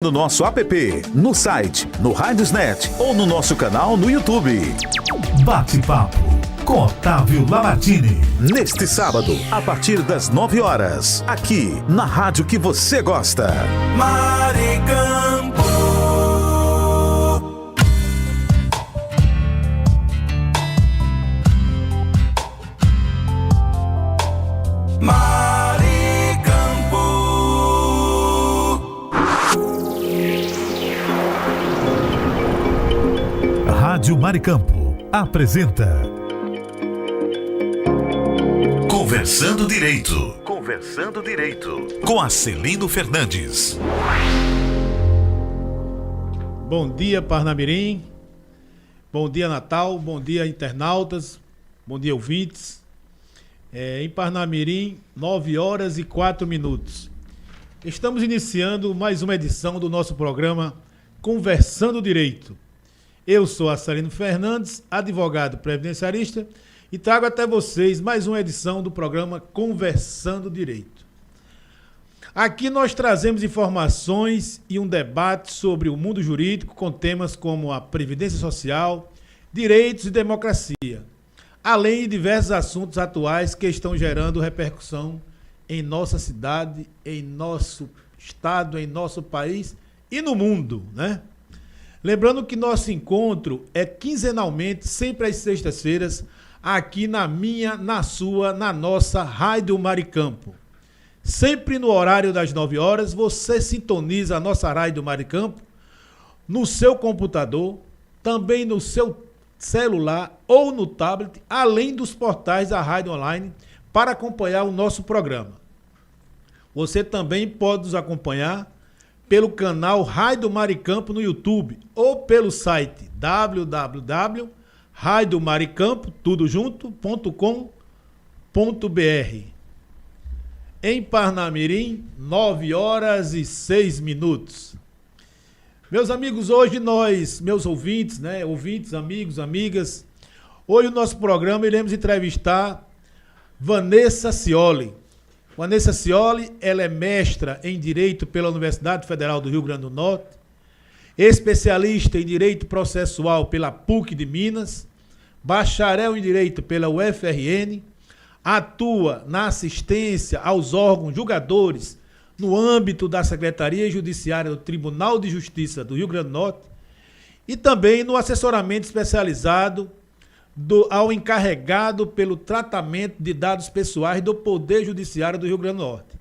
No nosso app, no site, no Radiosnet ou no nosso canal no YouTube. Bate-papo com Otávio Lamartine. Neste sábado, a partir das 9 horas, aqui na rádio que você gosta. Maricampo. Rádio Maricampo apresenta Conversando Direito. Conversando Direito. Com Acelino Fernandes. Bom dia, Parnamirim. Bom dia, Natal. Bom dia, internautas. Bom dia, ouvintes. Em Parnamirim, 9 horas e 4 minutos. Estamos iniciando mais uma edição do nosso programa Conversando Direito. Eu sou Acelino Fernandes, advogado previdenciarista, e trago até vocês mais uma edição do programa Conversando Direito. Aqui nós trazemos informações e um debate sobre o mundo jurídico com temas como a previdência social, direitos e democracia, além de diversos assuntos atuais que estão gerando repercussão em nossa cidade, em nosso estado, em nosso país e no mundo, né? Lembrando que nosso encontro é quinzenalmente, sempre às sextas-feiras, aqui na minha, na sua, na nossa Rádio Maricampo. Sempre no horário das 9 horas, você sintoniza a nossa Rádio Maricampo no seu computador, também no seu celular ou no tablet, além dos portais da Rádio Online, para acompanhar o nosso programa. Você também pode nos acompanhar pelo canal Rádio Maricampo no YouTube ou pelo site www.radiomaricampo.com.br. Em Parnamirim, 9 horas e 6 minutos. Meus amigos, hoje meus ouvintes, ouvintes, amigos, amigas, hoje no nosso programa iremos entrevistar Vanessa Cioli. Vanessa Cioli, ela é mestra em Direito pela Universidade Federal do Rio Grande do Norte, especialista em Direito Processual pela PUC de Minas, bacharel em Direito pela UFRN, atua na assistência aos órgãos julgadores no âmbito da Secretaria Judiciária do Tribunal de Justiça do Rio Grande do Norte e também no assessoramento especializado ao encarregado pelo tratamento de dados pessoais do Poder Judiciário do Rio Grande do Norte.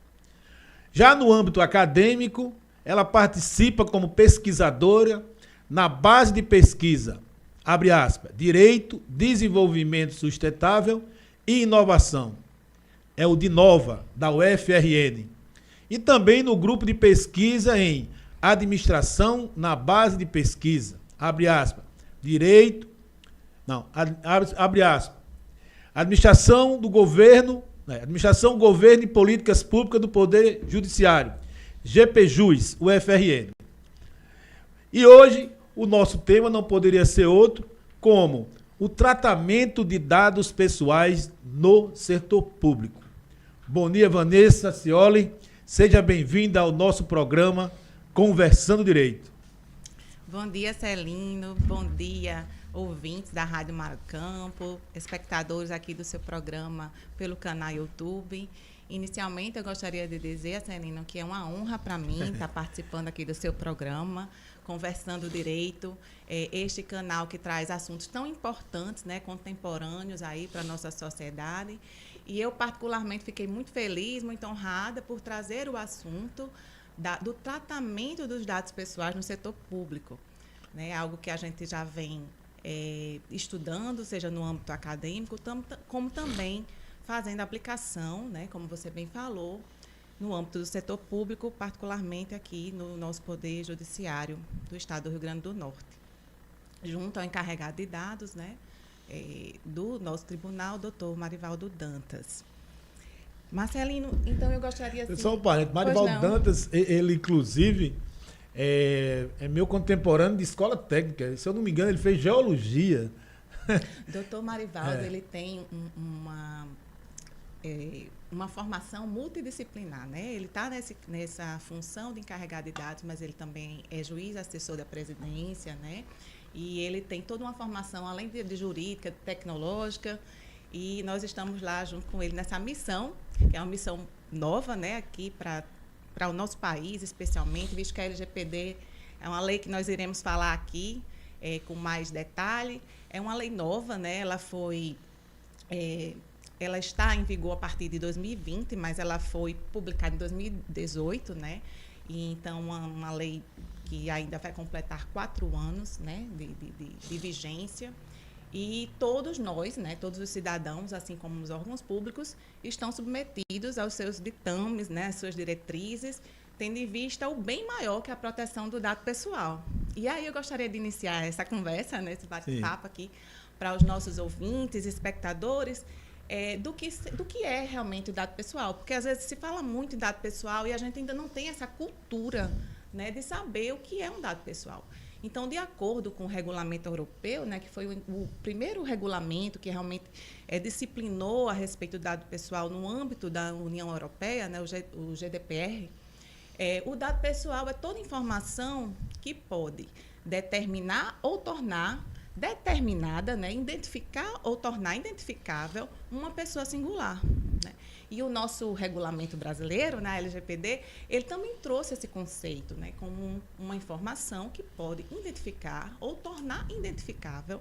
Já no âmbito acadêmico, ela participa como pesquisadora na base de pesquisa, abre aspas, Direito, Desenvolvimento Sustentável e Inovação. É o DINOVA, da UFRN. E também no grupo de pesquisa em Administração na base de pesquisa, abre aspas, Direito, abre aspas. Administração do governo, Administração, Governo e Políticas Públicas do Poder Judiciário, GPJUS, UFRN. E hoje o nosso tema não poderia ser outro como o tratamento de dados pessoais no setor público. Bom dia, Vanessa Cioli. Seja bem-vinda ao nosso programa Conversando Direito. Bom dia, Celino. Bom dia, ouvintes da Rádio Maricampo, espectadores aqui do seu programa pelo canal YouTube. Inicialmente, eu gostaria de dizer, Celino, que é uma honra para mim estar participando aqui do seu programa, Conversando Direito, este canal que traz assuntos tão importantes, contemporâneos aí para a nossa sociedade. E eu, particularmente, fiquei muito feliz, muito honrada por trazer o assunto do tratamento dos dados pessoais no setor público. Algo que a gente já vem estudando, seja no âmbito acadêmico, como também fazendo aplicação, como você bem falou, no âmbito do setor público, particularmente aqui no nosso Poder Judiciário do Estado do Rio Grande do Norte. Junto ao encarregado de dados, do nosso tribunal, doutor Marivaldo Dantas. Marcelino, então eu gostaria... Só um parênteses, Marivaldo Dantas, ele inclusive é meu contemporâneo de escola técnica. Se eu não me engano, ele fez geologia. Doutor Marivaldo, ele tem uma formação multidisciplinar, né? Ele está nessa função de encarregado de dados, mas ele também é juiz assessor da presidência, né? E ele tem toda uma formação, além de jurídica, tecnológica, e nós estamos lá junto com ele nessa missão, que é uma missão nova, né? Aqui para o nosso país, especialmente, visto que a LGPD é uma lei que nós iremos falar aqui com mais detalhe. É uma lei nova, né? Ela está em vigor a partir de 2020, mas ela foi publicada em 2018, né? E, então, uma lei que ainda vai completar 4 anos, né, de vigência. E todos nós, né, todos os cidadãos, assim como os órgãos públicos, estão submetidos aos seus ditames, né, às suas diretrizes, tendo em vista o bem maior que é a proteção do dado pessoal. E aí eu gostaria de iniciar essa conversa, né, esse bate-papo aqui, para os nossos ouvintes, espectadores, do que é realmente o dado pessoal. Porque, às vezes, se fala muito em dado pessoal e a gente ainda não tem essa cultura, né, de saber o que é um dado pessoal. Então, de acordo com o regulamento europeu, né, que foi o primeiro regulamento que realmente disciplinou a respeito do dado pessoal no âmbito da União Europeia, né, o GDPR, o dado pessoal é toda informação que pode determinar ou tornar determinada, né, identificar ou tornar identificável uma pessoa singular, né? E o nosso regulamento brasileiro, na LGPD, ele também trouxe esse conceito, né, como uma informação que pode identificar ou tornar identificável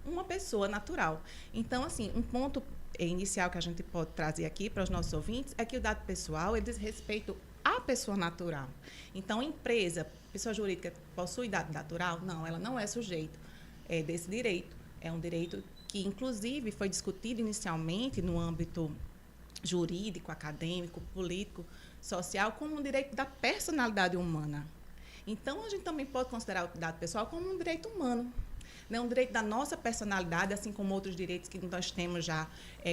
uma pessoa natural. Então, assim, um ponto inicial que a gente pode trazer aqui para os nossos ouvintes é que o dado pessoal ele diz respeito à pessoa natural. Então, empresa, pessoa jurídica possui dado natural? Não, ela não é sujeito desse direito. É um direito que, inclusive, foi discutido inicialmente no âmbito jurídico, acadêmico, político, social, como um direito da personalidade humana. Então, a gente também pode considerar o dado pessoal como um direito humano, né? Um direito da nossa personalidade, assim como outros direitos que nós temos já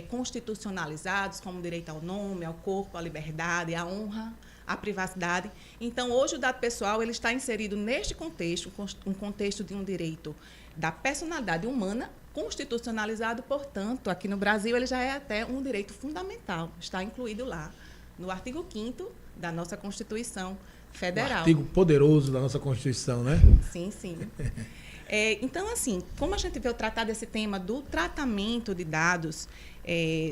constitucionalizados, como o direito ao nome, ao corpo, à liberdade, à honra, à privacidade. Então, hoje, o dado pessoal ele está inserido neste contexto, um contexto de um direito da personalidade humana, constitucionalizado, portanto, aqui no Brasil, ele já é até um direito fundamental. Está incluído lá no artigo 5º da nossa Constituição Federal. Um artigo poderoso da nossa Constituição, né? Sim, sim. Então, assim, como a gente veio tratar desse tema do tratamento de dados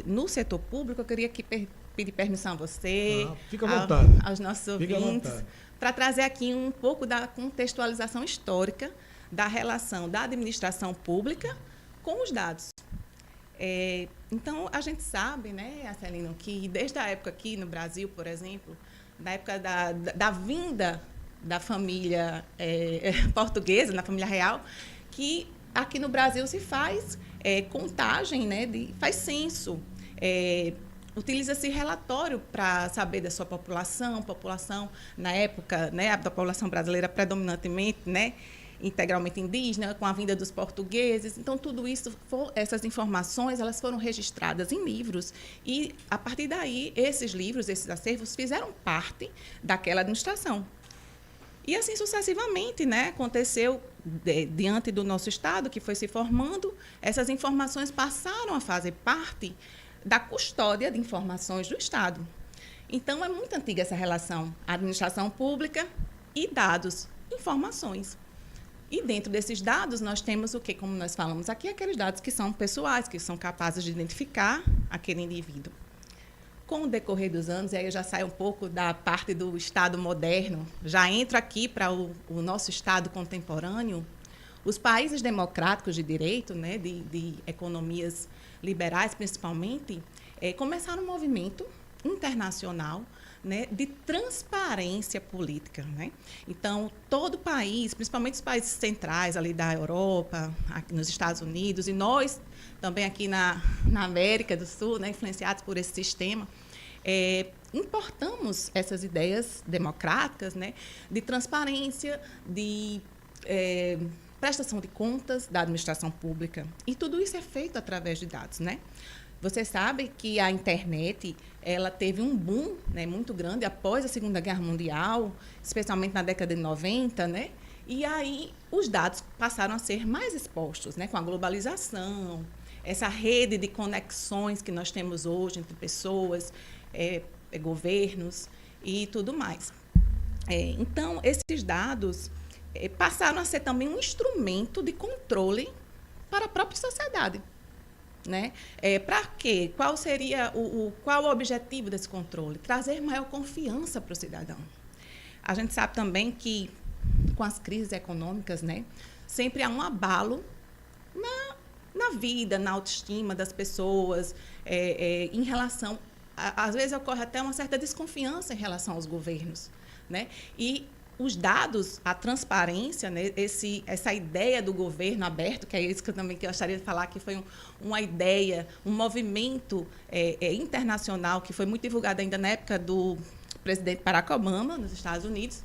no setor público, eu queria aqui pedir permissão a você, fica à vontade. Aos nossos ouvintes, para trazer aqui um pouco da contextualização histórica da relação da administração pública com os dados. Então, a gente sabe, né, Arcelino, que desde a época aqui no Brasil, por exemplo, da época da vinda da família portuguesa, da família real, que aqui no Brasil se faz contagem, né, faz censo, utiliza-se relatório para saber da sua população na época, né, da população brasileira predominantemente, né, integralmente indígena, com a vinda dos portugueses. Então, tudo isso, essas informações, elas foram registradas em livros e, a partir daí, esses livros, esses acervos, fizeram parte daquela administração. E, assim, sucessivamente, né, aconteceu diante do nosso Estado, que foi se formando, essas informações passaram a fazer parte da custódia de informações do Estado. Então, é muito antiga essa relação, administração pública e dados, informações. E dentro desses dados, nós temos o que, como nós falamos aqui, aqueles dados que são pessoais, que são capazes de identificar aquele indivíduo. Com o decorrer dos anos, e aí eu já saio um pouco da parte do Estado moderno, já entro aqui para o nosso Estado contemporâneo, os países democráticos de direito, né, de economias liberais principalmente, começaram um movimento internacional, né, de transparência política, né? Então, todo país, principalmente os países centrais ali da Europa, aqui nos Estados Unidos, e nós também aqui na América do Sul, né, influenciados por esse sistema, importamos essas ideias democráticas, né, de transparência, de prestação de contas da administração pública. E tudo isso é feito através de dados, né? Você sabe que a internet ela teve um boom, né, muito grande após a Segunda Guerra Mundial, especialmente na década de 90, né? E aí os dados passaram a ser mais expostos, né, com a globalização, essa rede de conexões que nós temos hoje entre pessoas, governos e tudo mais. Então, esses dados passaram a ser também um instrumento de controle para a própria sociedade. Né? Para quê? Qual seria qual o objetivo desse controle? Trazer maior confiança para o cidadão. A gente sabe também que, com as crises econômicas, né, sempre há um abalo na vida, na autoestima das pessoas, em relação... Às vezes ocorre até uma certa desconfiança em relação aos governos. Né? E os dados, a transparência, né, essa ideia do governo aberto, que é isso que eu também gostaria de falar, que foi uma ideia, um movimento internacional que foi muito divulgado ainda na época do presidente Barack Obama, nos Estados Unidos,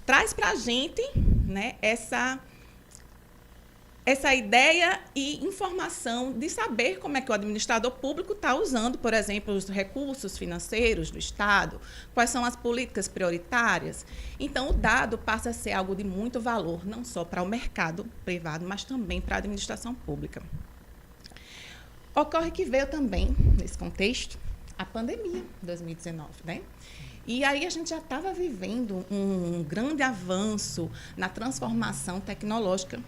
traz para a gente, né, essa ideia e informação de saber como é que o administrador público está usando, por exemplo, os recursos financeiros do Estado, quais são as políticas prioritárias. Então, o dado passa a ser algo de muito valor, não só para o mercado privado, mas também para a administração pública. Ocorre que veio também, nesse contexto, a pandemia de 2019, né? E aí a gente já estava vivendo um grande avanço na transformação tecnológica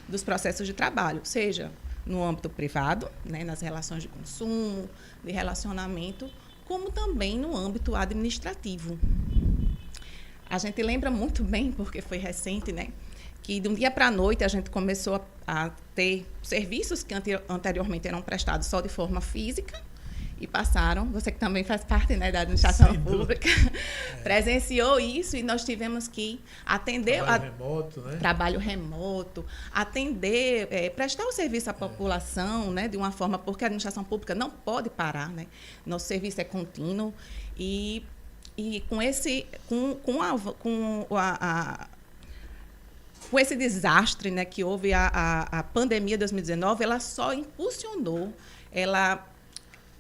dos processos de trabalho, seja no âmbito privado, né, nas relações de consumo, de relacionamento, como também no âmbito administrativo. A gente lembra muito bem, porque foi recente, né, que de um dia para a noite a gente começou a ter serviços que anteriormente eram prestados só de forma física, e passaram, você que também faz parte, né, da administração pública, presenciou isso e nós tivemos que atender... Trabalho remoto, atender, prestar o serviço à população, né, de uma forma, porque a administração pública não pode parar, né? Nosso serviço é contínuo e com esse desastre, né, que houve a pandemia de 2019, ela só impulsionou,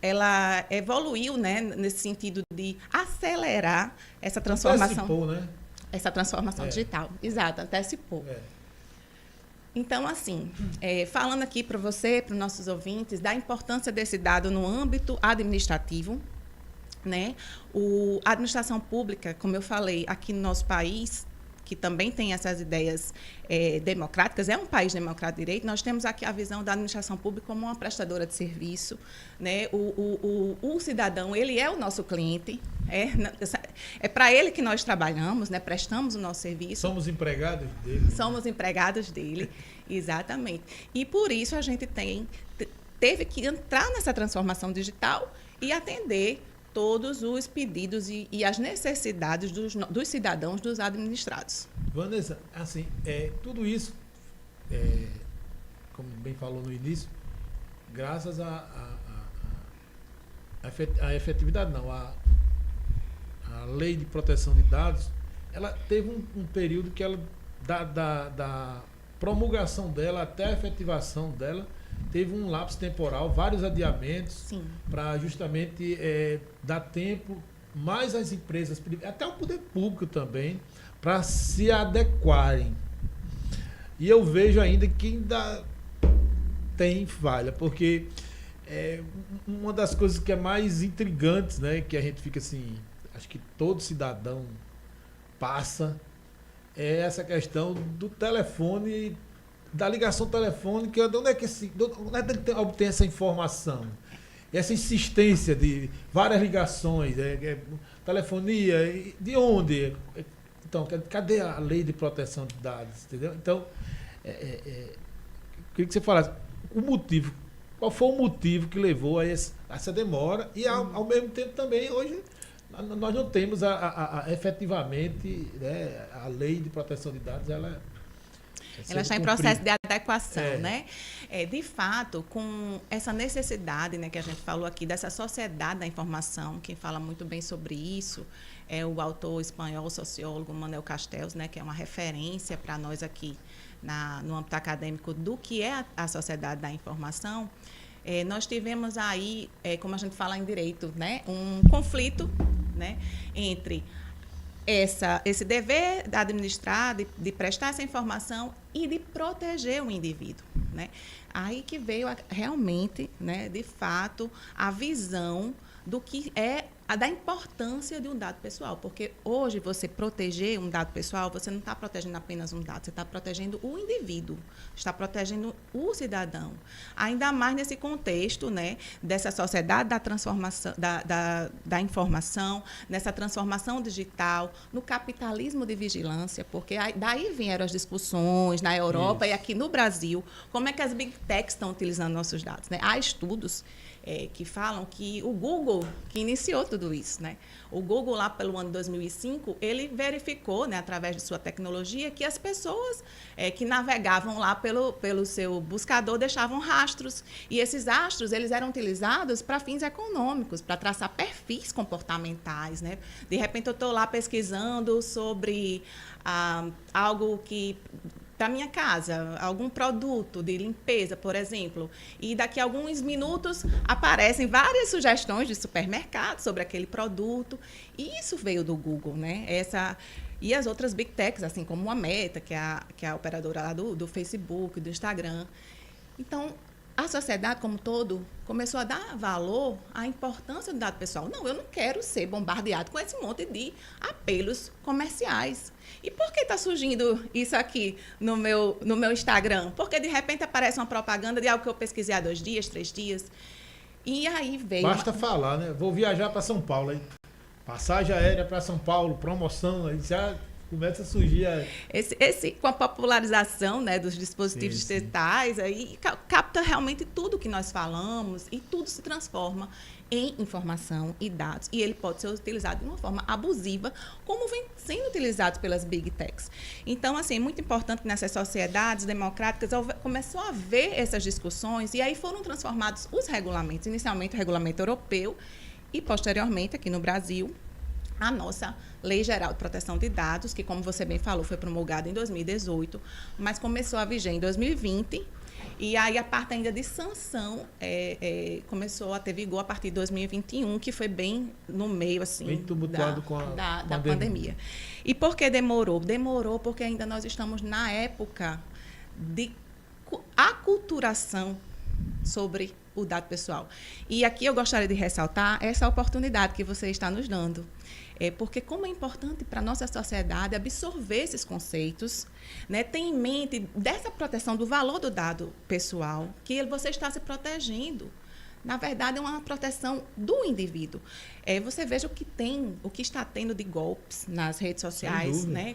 ela evoluiu, né, nesse sentido de acelerar essa transformação. Antecipou, né? Essa transformação digital. Exato, antecipou. Então, assim, falando aqui para você, para os nossos ouvintes, da importância desse dado no âmbito administrativo, né? A administração pública, como eu falei, aqui no nosso país, que também tem essas ideias democráticas, é um país democrático de direito, nós temos aqui a visão da administração pública como uma prestadora de serviço, né? O cidadão, ele é o nosso cliente, é para ele que nós trabalhamos, né? Prestamos o nosso serviço. Somos empregados dele. Somos empregados dele, exatamente. E por isso a gente teve que entrar nessa transformação digital e atender todos os pedidos e as necessidades dos cidadãos, dos administrados. Vanessa, assim, tudo isso, como bem falou no início, graças à efetividade, não, a lei de proteção de dados, ela teve um período que ela, da promulgação dela até a efetivação dela, teve um lapso temporal, vários adiamentos, para justamente dar tempo mais às empresas, até ao poder público também, para se adequarem. E eu vejo ainda que ainda tem falha, porque uma das coisas que é mais intrigantes, né, que a gente fica assim, acho que todo cidadão passa, é essa questão do telefone, da ligação telefônica, de onde é que ele obtém essa informação? Essa insistência de várias ligações, telefonia, de onde? Então, cadê a lei de proteção de dados? Entendeu? Então, queria que você falasse o motivo, qual foi o motivo que levou a essa demora e, ao mesmo tempo, também, hoje, nós não temos efetivamente, né, a lei de proteção de dados, ela está em processo de adequação, né? De fato, com essa necessidade, né, que a gente falou aqui, dessa sociedade da informação, quem fala muito bem sobre isso é o autor espanhol, sociólogo Manuel Castells, né, que é uma referência para nós aqui no âmbito acadêmico do que é a sociedade da informação. Nós tivemos aí, como a gente fala em direito, né, um conflito, né, entre esse dever de administrar, de prestar essa informação e de proteger o indivíduo, né? Aí que veio realmente, né, de fato, a visão do que é da importância de um dado pessoal, porque hoje você proteger um dado pessoal, você não está protegendo apenas um dado, você está protegendo o indivíduo, está protegendo o cidadão. Ainda mais nesse contexto, né, dessa sociedade da transformação, da informação, nessa transformação digital, no capitalismo de vigilância, porque daí vieram as discussões na Europa e aqui no Brasil, como é que as Big Techs estão utilizando nossos dados, né? Há estudos que falam que o Google, que iniciou tudo isso, né? O Google, lá pelo ano 2005, ele verificou, né, através de sua tecnologia, que as pessoas que navegavam lá pelo seu buscador deixavam rastros. E esses rastros, eles eram utilizados para fins econômicos, para traçar perfis comportamentais, né? De repente, eu estou lá pesquisando sobre algo que... da minha casa, algum produto de limpeza, por exemplo, e daqui a alguns minutos aparecem várias sugestões de supermercado sobre aquele produto, e isso veio do Google, né? E as outras Big Techs, assim como a Meta, que é a operadora lá do Facebook, do Instagram. Então, a sociedade como um todo começou a dar valor à importância do dado pessoal. Não, eu não quero ser bombardeado com esse monte de apelos comerciais. E por que está surgindo isso aqui no meu Instagram? Porque, de repente, aparece uma propaganda de algo que eu pesquisei há 2 dias, 3 dias. E aí veio... Basta falar, né? Vou viajar para São Paulo, hein? Passagem aérea para São Paulo, promoção, aí já começa a surgir... Com a popularização, né, dos dispositivos digitais, aí capta realmente tudo que nós falamos e tudo se transforma em informação e dados. E ele pode ser utilizado de uma forma abusiva, como vem sendo utilizado pelas Big Techs. Então, assim, é muito importante que nessas sociedades democráticas começou a haver essas discussões e aí foram transformados os regulamentos. Inicialmente, o regulamento europeu e, posteriormente, aqui no Brasil, a nossa Lei Geral de Proteção de Dados, que, como você bem falou, foi promulgada em 2018, mas começou a viger em 2020, e aí a parte ainda de sanção começou a ter vigor a partir de 2021, que foi bem no meio, assim, bem tumultuado com a pandemia. E por que demorou? Demorou porque ainda nós estamos na época de aculturação sobre o dado pessoal. E aqui eu gostaria de ressaltar essa oportunidade que você está nos dando. Porque como é importante para a nossa sociedade absorver esses conceitos, né, ter em mente dessa proteção do valor do dado pessoal, que você está se protegendo. Na verdade, é uma proteção do indivíduo. Você veja o que está tendo de golpes nas redes sociais, né,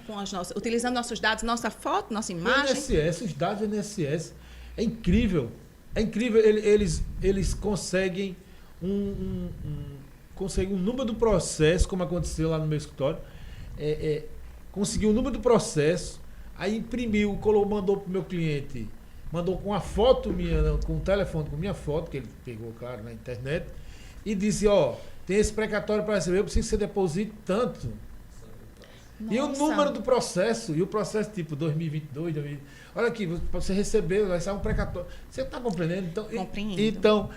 utilizando nossos dados, nossa foto, nossa imagem. O INSS, os dados do INSS, é incrível. É incrível, eles conseguem conseguir um número do processo, como aconteceu lá no meu escritório, conseguiu o número do processo, aí imprimiu, mandou para o meu cliente, mandou com a foto minha, com o telefone, com minha foto, que ele pegou, claro, na internet, e disse, tem esse precatório para receber, eu preciso que você deposite tanto. Nossa. E o número do processo, e o processo tipo 2022, olha aqui, para você receber, vai sair um precatório. Você está compreendendo? Então, compreendo. Então,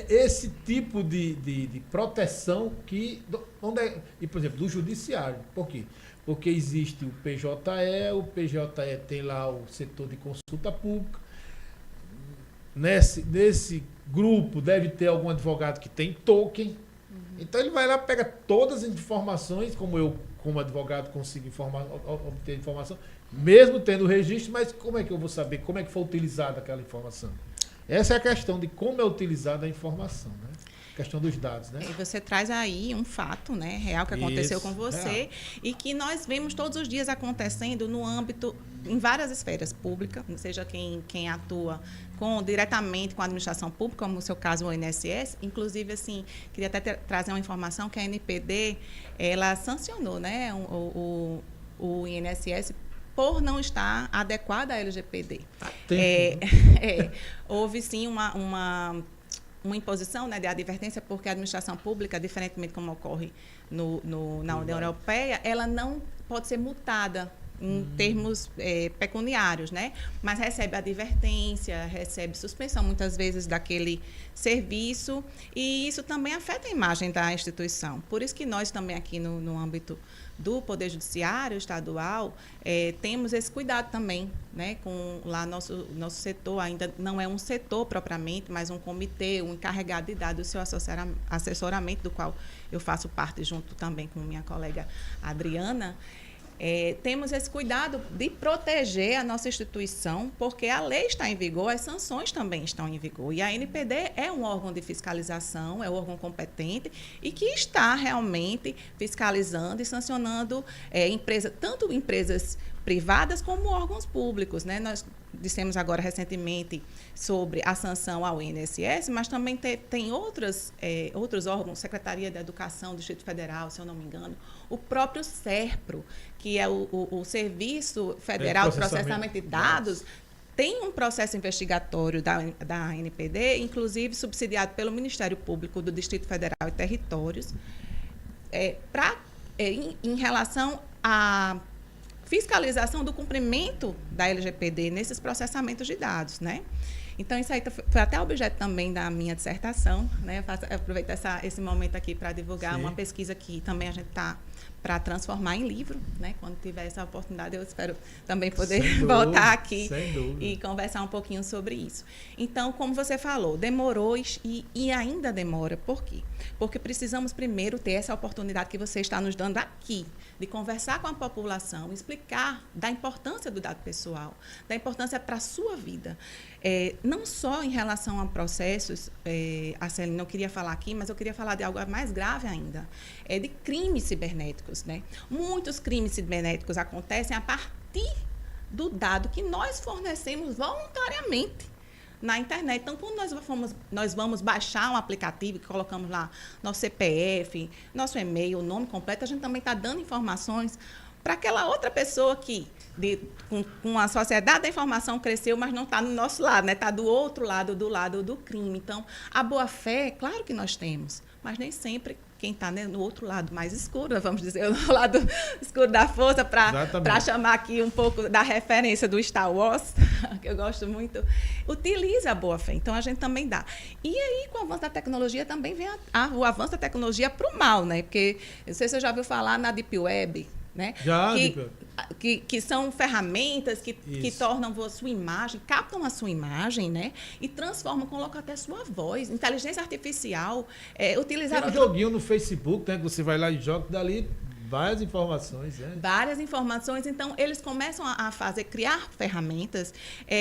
esse tipo de proteção e, por exemplo, do judiciário. Por quê? Porque existe o PJE tem lá o setor de consulta pública. Nesse grupo deve ter algum advogado que tem token. Uhum. Então ele vai lá, pega todas as informações, como eu, como advogado, consigo obter informação, mesmo tendo o registro, mas como é que eu vou saber como é que foi utilizada aquela informação? Essa é a questão de como é utilizada a informação, né? A questão dos dados, né? E você traz aí um fato, né, real que aconteceu com você, real. E que nós vemos todos os dias acontecendo no âmbito, em várias esferas públicas, seja quem atua diretamente com a administração pública, como no seu caso o INSS. Inclusive, assim, queria até trazer uma informação que a NPD, ela sancionou, né, o INSS por não estar adequada à LGPD. Houve, sim, uma imposição, né, de advertência, porque a administração pública, diferentemente como ocorre na União Europeia, ela não pode ser multada em termos pecuniários, né? Mas recebe advertência, recebe suspensão, muitas vezes, daquele serviço, e isso também afeta a imagem da instituição. Por isso que nós também aqui no âmbito do Poder Judiciário Estadual, temos esse cuidado também, né? Com lá nosso setor, ainda não é um setor propriamente, mas um comitê, um encarregado de dar o seu assessoramento, do qual eu faço parte junto também com minha colega Adriana. Temos esse cuidado de proteger a nossa instituição, porque a lei está em vigor, as sanções também estão em vigor. E a NPD é um órgão de fiscalização, é um órgão competente e que está realmente fiscalizando e sancionando tanto empresas privadas como órgãos públicos, né? Nós dissemos agora recentemente sobre a sanção ao INSS, mas também tem outros órgãos, Secretaria da Educação do Distrito Federal, se eu não me engano, o próprio SERPRO, que é o Serviço Federal de Processamento de Dados, tem um processo investigatório da NPD, inclusive subsidiado pelo Ministério Público do Distrito Federal e Territórios, em relação à fiscalização do cumprimento da LGPD nesses processamentos de dados, né? Então, isso aí foi até objeto também da minha dissertação, né? Eu aproveito esse momento aqui para divulgar uma pesquisa que também a gente está para transformar em livro, né? Quando tiver essa oportunidade, eu espero também poder voltar aqui e conversar um pouquinho sobre isso. Então, como você falou, demorou e ainda demora. Por quê? Porque precisamos primeiro ter essa oportunidade que você está nos dando aqui, de conversar com a população, explicar da importância do dado pessoal, da importância para a sua vida. Não só em relação a processos, a Celina, eu queria falar aqui, mas eu queria falar de algo mais grave ainda, de crimes cibernéticos, né? Muitos crimes cibernéticos acontecem a partir do dado que nós fornecemos voluntariamente na internet. Então, quando nós vamos baixar um aplicativo, que colocamos lá nosso CPF, nosso e-mail, o nome completo, a gente também está dando informações para aquela outra pessoa que, com a sociedade da informação, cresceu, mas não está no nosso lado, né? Está do outro lado, do lado do crime. Então, a boa-fé, claro que nós temos, mas nem sempre quem está, né, no outro lado mais escuro, vamos dizer, no lado escuro da força, para chamar aqui um pouco da referência do Star Wars, que eu gosto muito, utiliza a boa-fé. Então, a gente também dá. E aí, com o avanço da tecnologia, também vem o avanço da tecnologia para o mal, né? Porque, não sei se você já ouviu falar na Deep Web, né? Já, que são ferramentas que tornam a sua imagem, captam a sua imagem, né? E transformam, colocam até sua voz. Inteligência artificial, utilizaram... Tem um joguinho no Facebook, né? Que você vai lá e joga, dali várias informações. Várias informações. Então, eles começam a criar ferramentas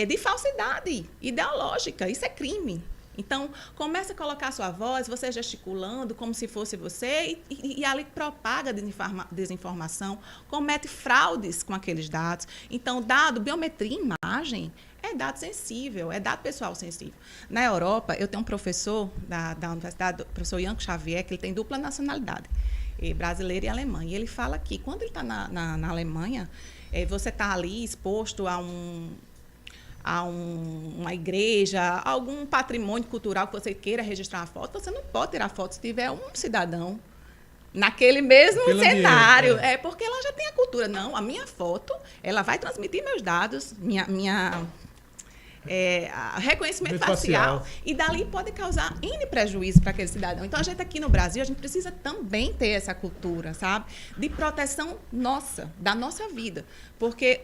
de falsidade ideológica. Isso é crime. Então, começa a colocar a sua voz, você gesticulando como se fosse você, e ali propaga desinformação, comete fraudes com aqueles dados. Então, biometria, imagem, é dado sensível, é dado pessoal sensível. Na Europa, eu tenho um professor da universidade, o professor Janko Xavier, que ele tem dupla nacionalidade, brasileiro e alemã. E ele fala que, quando ele está na Alemanha, você está ali exposto a uma igreja, algum patrimônio cultural que você queira registrar uma foto, você não pode tirar foto se tiver um cidadão naquele mesmo cenário. Porque ela já tem a cultura. Não, a minha foto, ela vai transmitir meus dados, reconhecimento facial, e dali pode causar N prejuízo para aquele cidadão. Então, a gente aqui no Brasil, a gente precisa também ter essa cultura, sabe? De proteção da nossa vida. Porque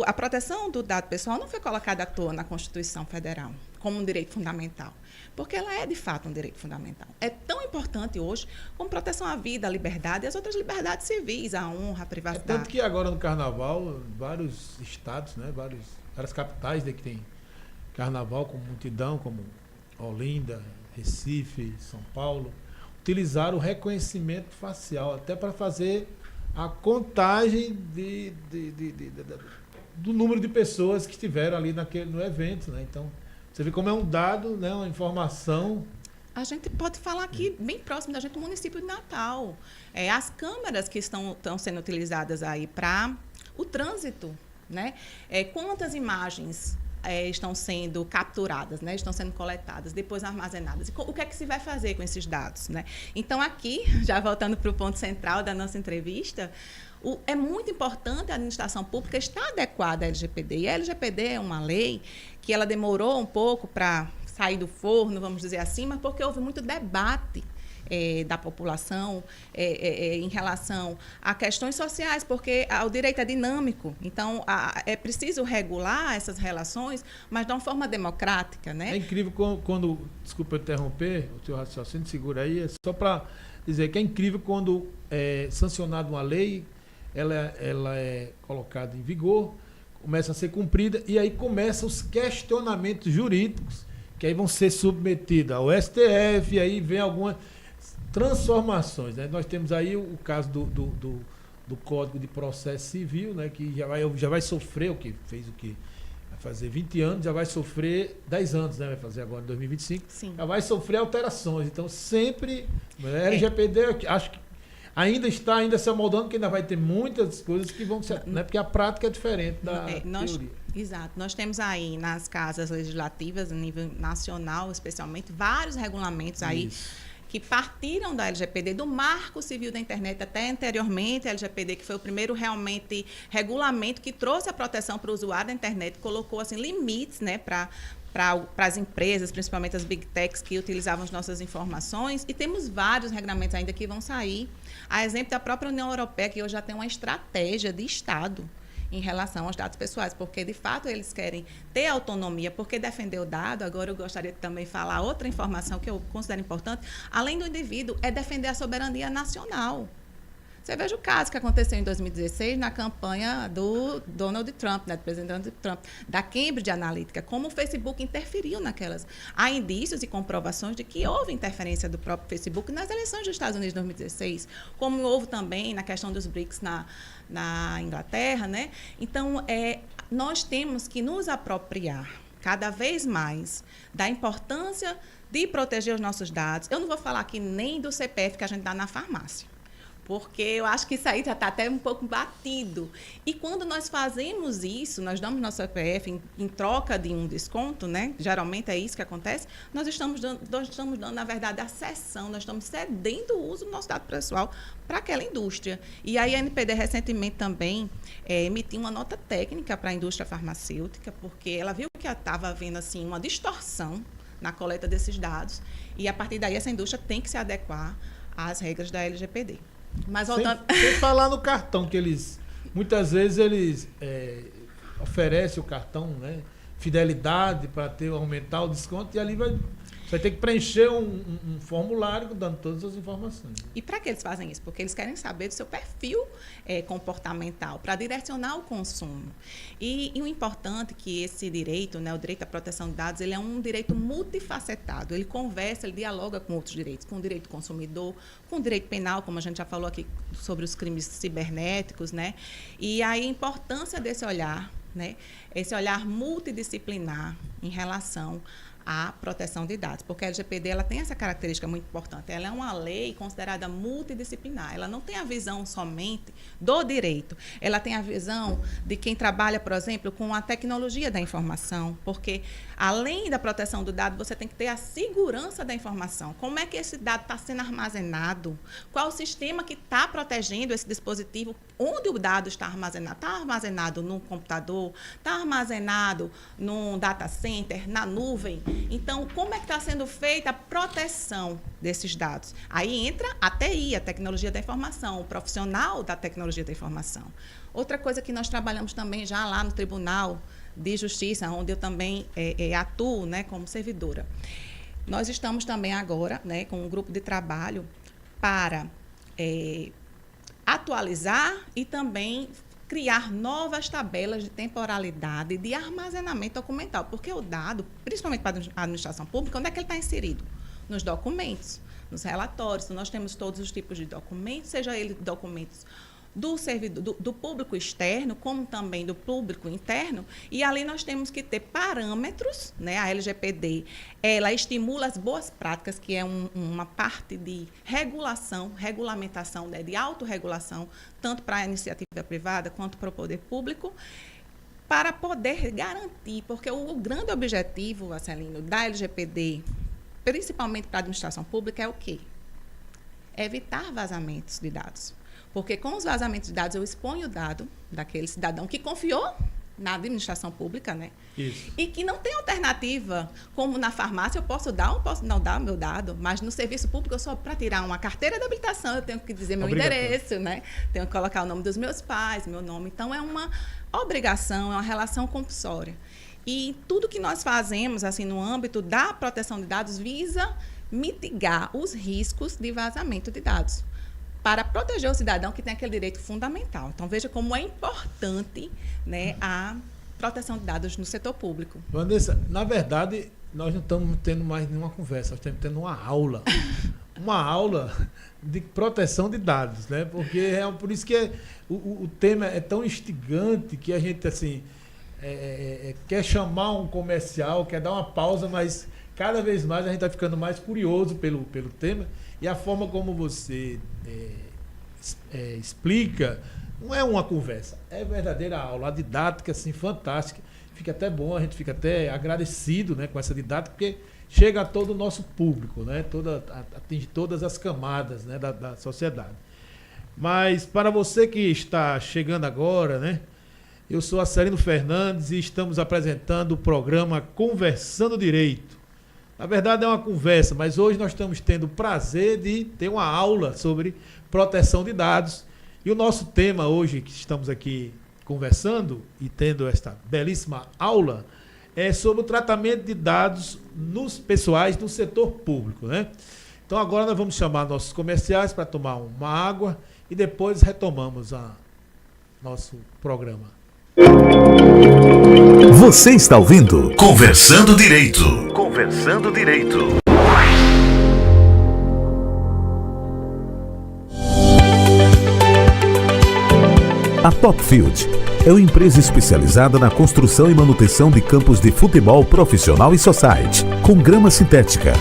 a proteção do dado pessoal não foi colocada à toa na Constituição Federal como um direito fundamental. Porque ela é, de fato, um direito fundamental. É tão importante hoje como proteção à vida, à liberdade e às outras liberdades civis, à honra, à privacidade. Tanto que agora no Carnaval, vários estados, né, várias capitais que tem Carnaval com multidão, como Olinda, Recife, São Paulo, utilizaram o reconhecimento facial até para fazer a contagem do número de pessoas que estiveram ali no evento, né? Então, você vê como é um dado, né, uma informação. A gente pode falar aqui, bem próximo da gente, do município de Natal. As câmeras que estão sendo utilizadas aí para o trânsito, né? Quantas imagens estão sendo capturadas, né? Estão sendo coletadas, depois armazenadas. E o que é que se vai fazer com esses dados, né? Então, aqui, já voltando para o ponto central da nossa entrevista, é muito importante a administração pública estar adequada à LGPD. E a LGPD é uma lei que ela demorou um pouco para sair do forno, vamos dizer assim, mas porque houve muito debate da população em relação a questões sociais, porque o direito é dinâmico. Então, é preciso regular essas relações, mas de uma forma democrática, né? É incrível quando desculpa interromper, o teu raciocínio, segura aí, é só para dizer que é incrível quando é sancionada uma lei, ela é colocada em vigor, começa a ser cumprida, e aí começam os questionamentos jurídicos, que aí vão ser submetidos ao STF, e aí vem algumas transformações, né? Nós temos aí o caso do Código de Processo Civil, né? Que já vai sofrer vai fazer 20 anos, já vai sofrer 10 anos, né? Vai fazer agora em 2025. Sim. Já vai sofrer alterações. Então, sempre, né? LGPD, acho que ainda se amoldando, porque ainda vai ter muitas coisas que vão ser, né? Porque a prática é diferente da teoria. Exato. Nós temos aí nas casas legislativas, a nível nacional, especialmente, vários regulamentos aí que partiram da LGPD, do Marco Civil da Internet, até anteriormente a LGPD, que foi o primeiro realmente regulamento que trouxe a proteção para o usuário da internet, colocou assim, limites, né, para as empresas, principalmente as big techs que utilizavam as nossas informações, e temos vários regulamentos ainda que vão sair. A exemplo da própria União Europeia, que hoje já tem uma estratégia de Estado em relação aos dados pessoais, porque, de fato, eles querem ter autonomia, porque defender o dado, agora eu gostaria de também falar outra informação que eu considero importante, além do indivíduo, é defender a soberania nacional. Você veja o caso que aconteceu em 2016 na campanha do Donald Trump, né, do presidente Donald Trump, da Cambridge Analytica, como o Facebook interferiu naquelas. Há indícios e comprovações de que houve interferência do próprio Facebook nas eleições dos Estados Unidos de 2016, como houve também na questão dos BRICS na Inglaterra, né? Então, nós temos que nos apropriar cada vez mais da importância de proteger os nossos dados. Eu não vou falar aqui nem do CPF que a gente dá na farmácia, porque eu acho que isso aí já está até um pouco batido. E quando nós fazemos isso, nós damos nosso CPF em troca de um desconto, né? Geralmente é isso que acontece, nós estamos dando, na verdade, a cessão, nós estamos cedendo o uso do nosso dado pessoal para aquela indústria. E aí a NPD recentemente também emitiu uma nota técnica para a indústria farmacêutica, porque ela viu que estava havendo assim, uma distorção na coleta desses dados, e a partir daí essa indústria tem que se adequar às regras da LGPD. Mas voltando... sem falar no cartão, que muitas vezes eles oferecem o cartão, né, fidelidade para aumentar o desconto, e ali você vai ter que preencher um formulário dando todas as informações. E para que eles fazem isso? Porque eles querem saber do seu perfil comportamental, para direcionar o consumo. E o importante é que esse direito, né, o direito à proteção de dados, ele é um direito multifacetado. Ele conversa, ele dialoga com outros direitos, com o direito do consumidor, com o direito penal, como a gente já falou aqui sobre os crimes cibernéticos, né? E aí a importância desse olhar, né, esse olhar multidisciplinar em relação à proteção de dados, porque a LGPD ela tem essa característica muito importante. Ela é uma lei considerada multidisciplinar. Ela não tem a visão somente do direito. Ela tem a visão de quem trabalha, por exemplo, com a tecnologia da informação, porque além da proteção do dado, você tem que ter a segurança da informação. Como é que esse dado está sendo armazenado? Qual o sistema que está protegendo esse dispositivo? Onde o dado está armazenado? Está armazenado no computador? Está armazenado num data center, na nuvem? Então, como é que está sendo feita a proteção desses dados? Aí entra a TI, a tecnologia da informação, o profissional da tecnologia da informação. Outra coisa que nós trabalhamos também já lá no Tribunal de Justiça, onde eu também atuo, né, como servidora. Nós estamos também agora, né, com um grupo de trabalho para atualizar e também criar novas tabelas de temporalidade e de armazenamento documental, porque o dado, principalmente para a administração pública, onde é que ele está inserido? Nos documentos, nos relatórios. Então, nós temos todos os tipos de documentos, seja ele documentos do servidor, do público externo, como também do público interno, e ali nós temos que ter parâmetros, né? A LGPD, ela estimula as boas práticas, que é uma parte de regulação, regulamentação, né? De autorregulação, tanto para a iniciativa privada quanto para o poder público, para poder garantir, porque o grande objetivo, Marcelino, da LGPD, principalmente para a administração pública, é o quê? É evitar vazamentos de dados. Porque com os vazamentos de dados, eu exponho o dado daquele cidadão que confiou na administração pública, né? Isso. E que não tem alternativa. Como na farmácia, eu posso dar ou posso não dar o meu dado, mas no serviço público, eu só para tirar uma carteira de habilitação, eu tenho que dizer meu endereço, né? Tenho que colocar o nome dos meus pais, meu nome. Então, é uma obrigação, é uma relação compulsória. E tudo que nós fazemos, assim, no âmbito da proteção de dados, visa mitigar os riscos de vazamento de dados, para proteger o cidadão que tem aquele direito fundamental. Então, veja como é importante, né, a proteção de dados no setor público. Vanessa, na verdade, nós não estamos tendo mais nenhuma conversa, nós estamos tendo uma aula. Uma aula de proteção de dados, né? Porque é por isso que o tema é tão instigante que a gente, assim, quer chamar um comercial, quer dar uma pausa, mas cada vez mais a gente está ficando mais curioso pelo tema. E a forma como você explica não é uma conversa, é verdadeira aula, a didática assim, fantástica. Fica até bom, a gente fica até agradecido, né, com essa didática, porque chega a todo o nosso público, né, atinge todas as camadas, né, da sociedade. Mas para você que está chegando agora, né, eu sou Acelino Fernandes e estamos apresentando o programa Conversando Direito. Na verdade é uma conversa, mas hoje nós estamos tendo o prazer de ter uma aula sobre proteção de dados. E o nosso tema hoje, que estamos aqui conversando e tendo esta belíssima aula, é sobre o tratamento de dados pessoais no setor público, né? Então agora nós vamos chamar nossos comerciais para tomar uma água e depois retomamos nosso programa. Você está ouvindo Conversando Direito. Conversando Direito. A Topfield é uma empresa especializada na construção e manutenção de campos de futebol profissional e society, com grama sintética,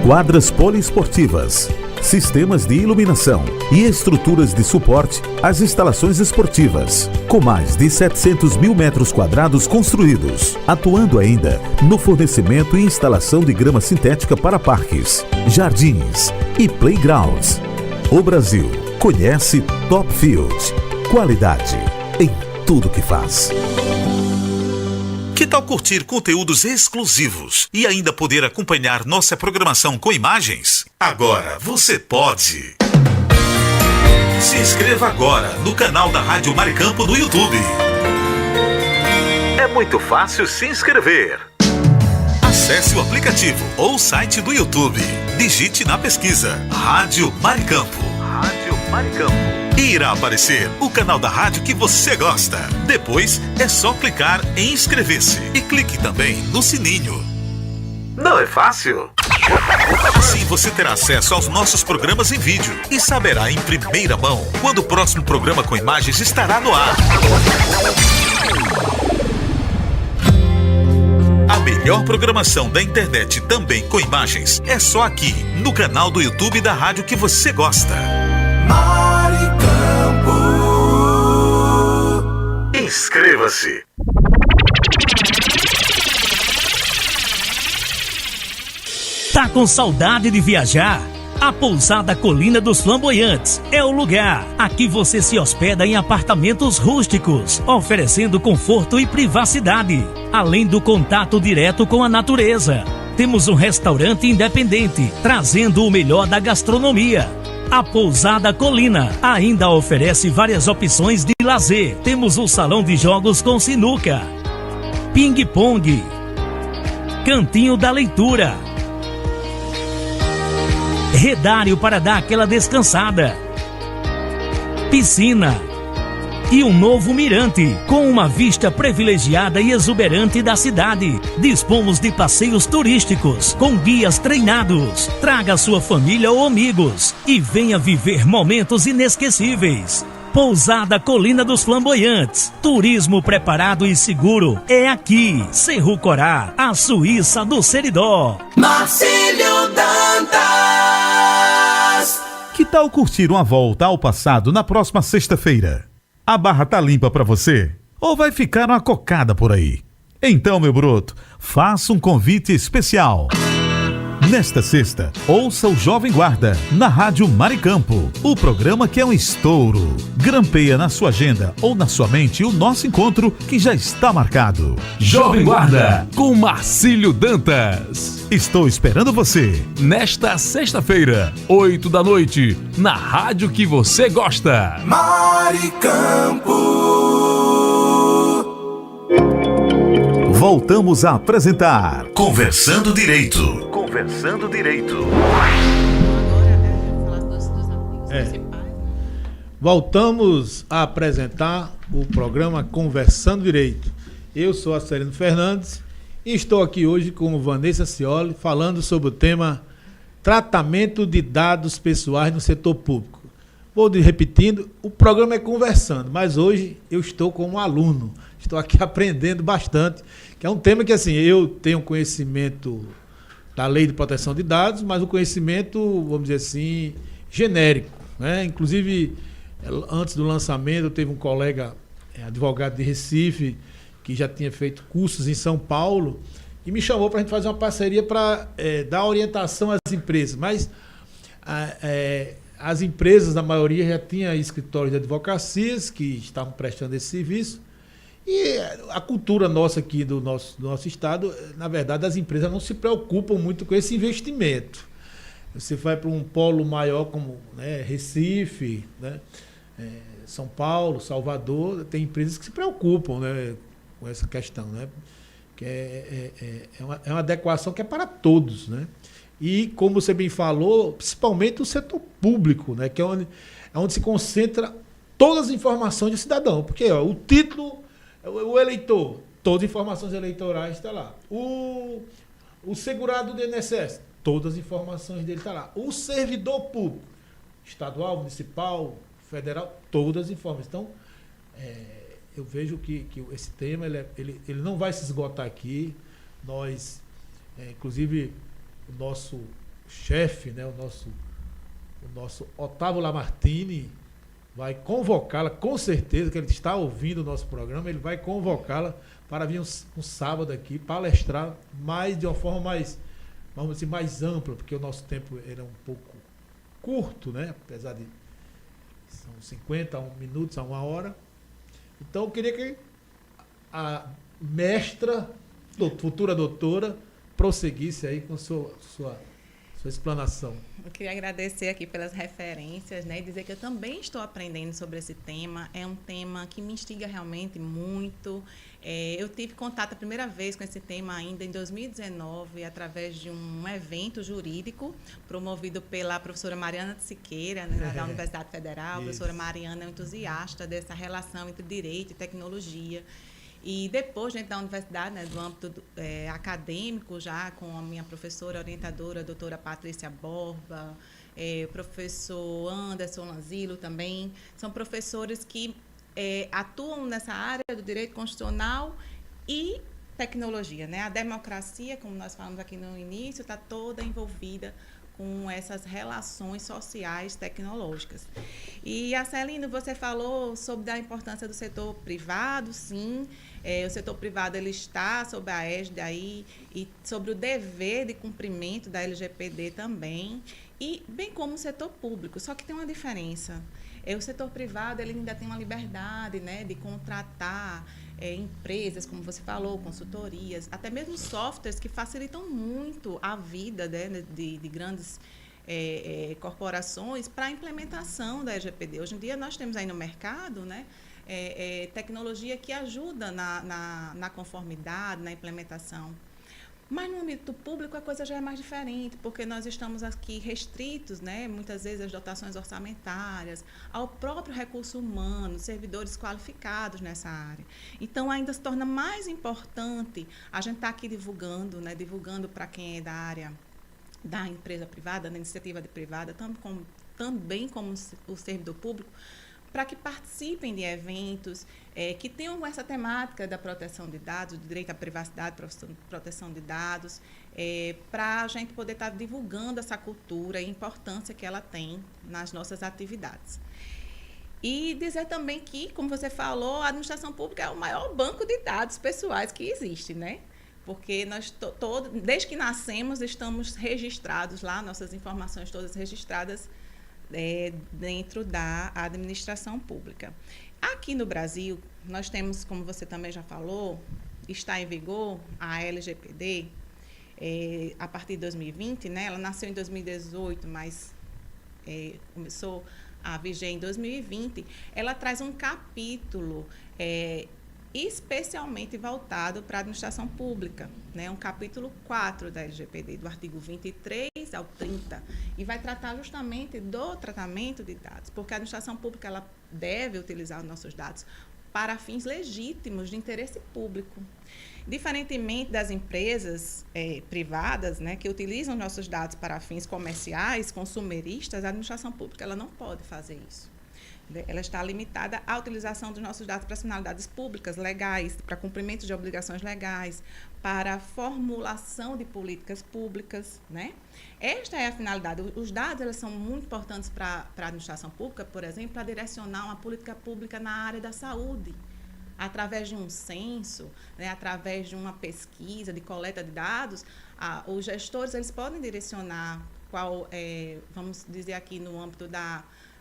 quadras poliesportivas, sistemas de iluminação e estruturas de suporte às instalações esportivas, com mais de 700 mil metros quadrados construídos, atuando ainda no fornecimento e instalação de grama sintética para parques, jardins e playgrounds. O Brasil conhece Topfield. Qualidade em tudo que faz. Que tal curtir conteúdos exclusivos e ainda poder acompanhar nossa programação com imagens? Agora você pode! Se inscreva agora no canal da Rádio Maricampo no YouTube. É muito fácil se inscrever. Acesse o aplicativo ou o site do YouTube. Digite na pesquisa Rádio Maricampo. Rádio Maricampo. E irá aparecer o canal da rádio que você gosta. Depois é só clicar em inscrever-se e clique também no sininho. Não é fácil? Assim você terá acesso aos nossos programas em vídeo e saberá em primeira mão quando o próximo programa com imagens estará no ar. A melhor programação da internet também com imagens é só aqui no canal do YouTube da rádio que você gosta. Inscreva-se. Tá com saudade de viajar? A Pousada Colina dos Flamboyantes é o lugar. Aqui você se hospeda em apartamentos rústicos, oferecendo conforto e privacidade, além do contato direto com a natureza. Temos um restaurante independente, trazendo o melhor da gastronomia. A Pousada Colina ainda oferece várias opções de lazer. Temos um salão de jogos com sinuca, ping-pong, cantinho da leitura, redário para dar aquela descansada, piscina e um novo mirante com uma vista privilegiada e exuberante da cidade. Dispomos de passeios turísticos com guias treinados. Traga sua família ou amigos e venha viver momentos inesquecíveis. Pousada Colina dos Flamboyantes. Turismo preparado e seguro é aqui. Cerro Corá, a Suíça do Seridó. Marcílio Dantas. Que tal curtir uma volta ao passado na próxima sexta-feira? A barra tá limpa pra você? Ou vai ficar uma cocada por aí? Então, meu broto, faça um convite especial. Nesta sexta, ouça o Jovem Guarda, na Rádio Maricampo. O programa que é um estouro. Grampeia na sua agenda ou na sua mente o nosso encontro que já está marcado. Jovem Guarda, com Marcílio Dantas. Estou esperando você. Nesta sexta-feira, 8 da noite, na rádio que você gosta. Maricampo. Voltamos a apresentar Conversando Direito. Conversando Direito. Agora, falar dos artigos principais. Voltamos a apresentar o programa Conversando Direito. Eu sou Acelino Fernandes e estou aqui hoje com Vanessa Cioli falando sobre o tema tratamento de dados pessoais no setor público. Vou repetindo, o programa é Conversando, mas hoje eu estou como aluno. Estou aqui aprendendo bastante, que é um tema que assim, eu tenho conhecimento da Lei de Proteção de Dados, mas o conhecimento, vamos dizer assim, genérico, né? Inclusive, antes do lançamento, teve um colega, advogado de Recife, que já tinha feito cursos em São Paulo, e me chamou para a gente fazer uma parceria para dar orientação às empresas. Mas as empresas, na maioria, já tinham escritórios de advocacias que estavam prestando esse serviço. E a cultura nossa aqui do nosso estado, na verdade, as empresas não se preocupam muito com esse investimento. Você vai para um polo maior como, né, Recife, né, São Paulo, Salvador, tem empresas que se preocupam, né, com essa questão, né, que é uma adequação que é para todos, né? E, como você bem falou, principalmente o setor público, né, que é onde se concentra todas as informações do cidadão. Porque o título, o eleitor, todas as informações eleitorais estão lá. O segurado do INSS, todas as informações dele estão lá. O servidor público, estadual, municipal, federal, todas as informações. Então, eu vejo que esse tema ele não vai se esgotar aqui. Nós, inclusive, o nosso chefe, né, o nosso Otávio Lamartine, vai convocá-la, com certeza, que ele está ouvindo o nosso programa, ele vai convocá-la para vir um sábado aqui, palestrar de uma forma mais, vamos dizer, mais ampla, porque o nosso tempo era um pouco curto, né? Apesar de são 50 minutos a 1 hora. Então, eu queria que a mestra, futura doutora, prosseguisse aí com sua explanação. Eu queria agradecer aqui pelas referências, né, e dizer que eu também estou aprendendo sobre esse tema. É um tema que me instiga realmente muito. Eu tive contato a primeira vez com esse tema ainda em 2019, através de um evento jurídico promovido pela professora Mariana de Siqueira, né, da Universidade Federal. A professora Mariana é um entusiasta dessa relação entre direito e tecnologia. E depois, dentro da universidade, né, do âmbito acadêmico, já com a minha professora orientadora, a doutora Patrícia Borba, o professor Anderson Lanzilo também, são professores que atuam nessa área do direito constitucional e tecnologia, né? A democracia, como nós falamos aqui no início, está toda envolvida com essas relações sociais tecnológicas. E, Acelino, você falou sobre a importância do setor privado, sim. O setor privado ele está sob a égide aí, e sobre o dever de cumprimento da LGPD também, e bem como o setor público, só que tem uma diferença. O setor privado ele ainda tem uma liberdade, né, de contratar empresas, como você falou, consultorias, até mesmo softwares que facilitam muito a vida, né, de grandes corporações para a implementação da LGPD. Hoje em dia nós temos aí no mercado, né, tecnologia que ajuda na conformidade, na implementação. Mas no âmbito público a coisa já é mais diferente, porque nós estamos aqui restritos, né, muitas vezes às dotações orçamentárias, ao próprio recurso humano, servidores qualificados nessa área. Então ainda se torna mais importante a gente estar aqui divulgando, né, divulgando para quem é da área da empresa privada, da iniciativa privada, também como o servidor público, para que participem de eventos que tenham essa temática da proteção de dados, do direito à privacidade, proteção de dados, para a gente poder estar divulgando essa cultura e a importância que ela tem nas nossas atividades. E dizer também que, como você falou, a administração pública é o maior banco de dados pessoais que existe, né? Porque nós, desde que nascemos, estamos registrados lá, nossas informações todas registradas dentro da administração pública. Aqui no Brasil, nós temos, como você também já falou, está em vigor a LGPD, a partir de 2020, né? Ela nasceu em 2018, mas começou a viger em 2020. Ela traz um capítulo especialmente voltado para a administração pública, né? Um capítulo 4 da LGPD, do artigo 23 ao 30, e vai tratar justamente do tratamento de dados, porque a administração pública ela deve utilizar os nossos dados para fins legítimos de interesse público. Diferentemente das empresas privadas, né, que utilizam nossos dados para fins comerciais, consumeristas, a administração pública ela não pode fazer isso. Ela está limitada à utilização dos nossos dados para finalidades públicas, legais, para cumprimento de obrigações legais, para formulação de políticas públicas, né? Esta é a finalidade. Os dados eles são muito importantes para a administração pública, por exemplo, para direcionar uma política pública na área da saúde. Através de um censo, né, através de uma pesquisa, de coleta de dados, os gestores eles podem direcionar qual, vamos dizer aqui no âmbito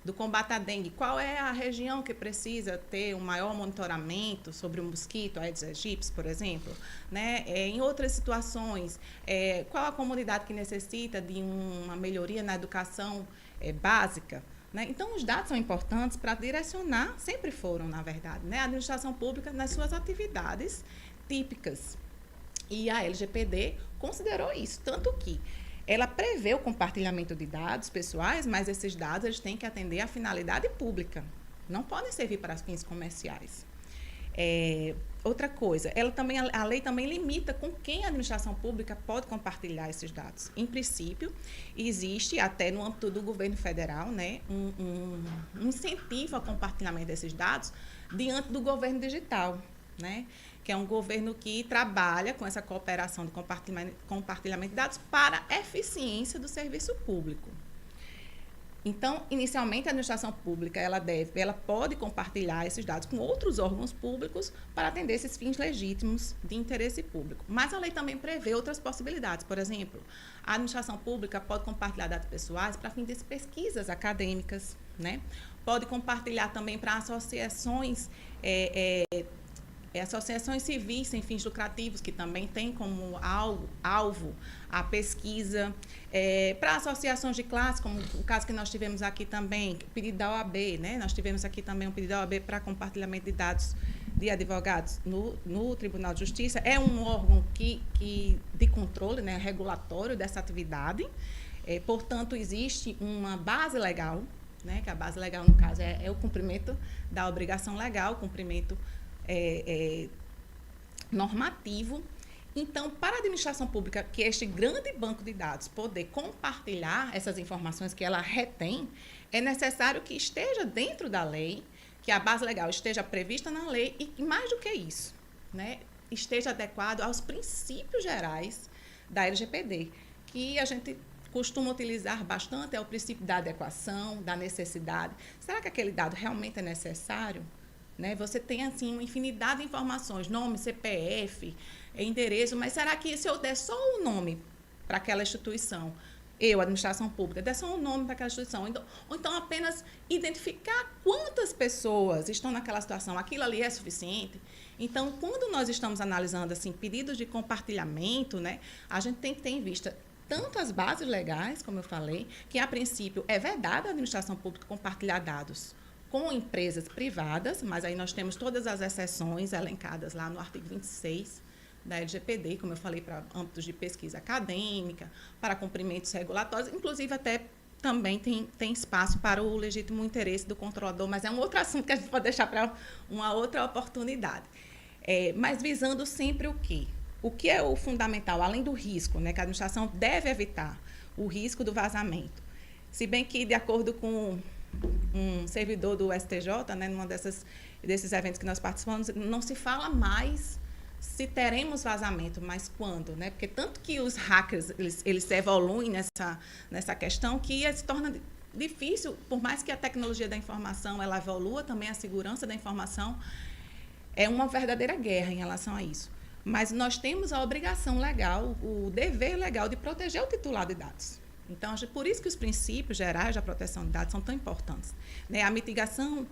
do combate à dengue, qual é a região que precisa ter um maior monitoramento sobre o mosquito, a Aedes aegypti, por exemplo, né? Em outras situações, qual a comunidade que necessita de uma melhoria na educação básica, né? Então, os dados são importantes para direcionar, sempre foram, na verdade, né? A administração pública nas suas atividades típicas. E a LGPD considerou isso, tanto que ela prevê o compartilhamento de dados pessoais, mas esses dados eles têm que atender à finalidade pública. Não podem servir para fins comerciais. Outra coisa, a lei também limita com quem a administração pública pode compartilhar esses dados. Em princípio, existe até no âmbito do governo federal, né, um incentivo ao compartilhamento desses dados diante do governo digital, né, que é um governo que trabalha com essa cooperação de compartilhamento de dados para a eficiência do serviço público. Então, inicialmente, a administração pública ela pode compartilhar esses dados com outros órgãos públicos para atender esses fins legítimos de interesse público. Mas a lei também prevê outras possibilidades. Por exemplo, a administração pública pode compartilhar dados pessoais para fins de pesquisas acadêmicas, né? Pode compartilhar também para associações associações civis sem fins lucrativos, que também têm como alvo a pesquisa, para associações de classe, como o caso que nós tivemos aqui também, o pedido da OAB, né? Nós tivemos aqui também um pedido da OAB para compartilhamento de dados de advogados no Tribunal de Justiça. É um órgão de controle, né, regulatório dessa atividade, portanto, existe uma base legal, né, que a base legal, no caso, é o cumprimento da obrigação legal, o cumprimento normativo. Então, para a administração pública, que este grande banco de dados poder compartilhar essas informações que ela retém, é necessário que esteja dentro da lei, que a base legal esteja prevista na lei e, mais do que isso, né, esteja adequado aos princípios gerais da LGPD, que a gente costuma utilizar bastante, é o princípio da adequação, da necessidade. Será que aquele dado realmente é necessário? Né? Você tem, assim, uma infinidade de informações, nome, CPF, endereço, mas será que se eu der só o nome para aquela instituição, administração pública, der só o nome para aquela instituição, ou então apenas identificar quantas pessoas estão naquela situação, aquilo ali é suficiente? Então, quando nós estamos analisando, assim, pedidos de compartilhamento, né, a gente tem que ter em vista tanto as bases legais, como eu falei, que a princípio é vedado a administração pública compartilhar dados com empresas privadas, mas aí nós temos todas as exceções elencadas lá no artigo 26 da LGPD, como eu falei, para âmbitos de pesquisa acadêmica, para cumprimentos regulatórios, inclusive até também tem espaço para o legítimo interesse do controlador, mas é um outro assunto que a gente pode deixar para uma outra oportunidade. Mas visando sempre o quê? O que é o fundamental, além do risco, né, que a administração deve evitar, o risco do vazamento. Se bem que, de acordo com um servidor do STJ, né, numa desses eventos que nós participamos, não se fala mais se teremos vazamento, mas quando, né? Porque tanto que os hackers eles evoluem nessa questão que se torna difícil, por mais que a tecnologia da informação ela evolua, também a segurança da informação é uma verdadeira guerra em relação a isso. Mas nós temos a obrigação legal, o dever legal de proteger o titular de dados. Então, por isso que os princípios gerais da proteção de dados são tão importantes, né? A mitigação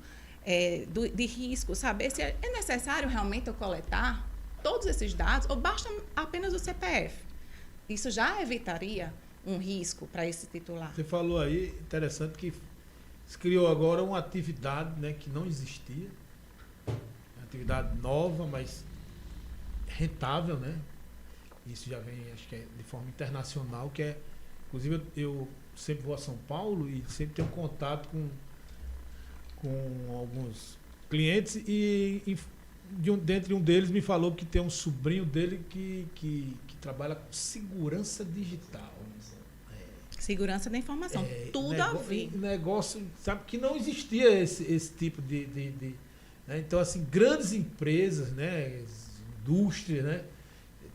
de risco, saber se é necessário realmente eu coletar todos esses dados ou basta apenas o CPF. Isso já evitaria um risco para esse titular. Você falou aí, interessante, que se criou agora uma atividade, né, que não existia, uma atividade nova, mas rentável, né? Isso já vem, acho que é de forma internacional, que é, inclusive eu sempre vou a São Paulo e sempre tenho contato com alguns clientes e dentre um deles me falou que tem um sobrinho dele que trabalha com segurança digital. Segurança da informação, tudo a ver. Negócio, sabe, que não existia esse tipo de né? Então, assim, grandes empresas, né, indústrias, né,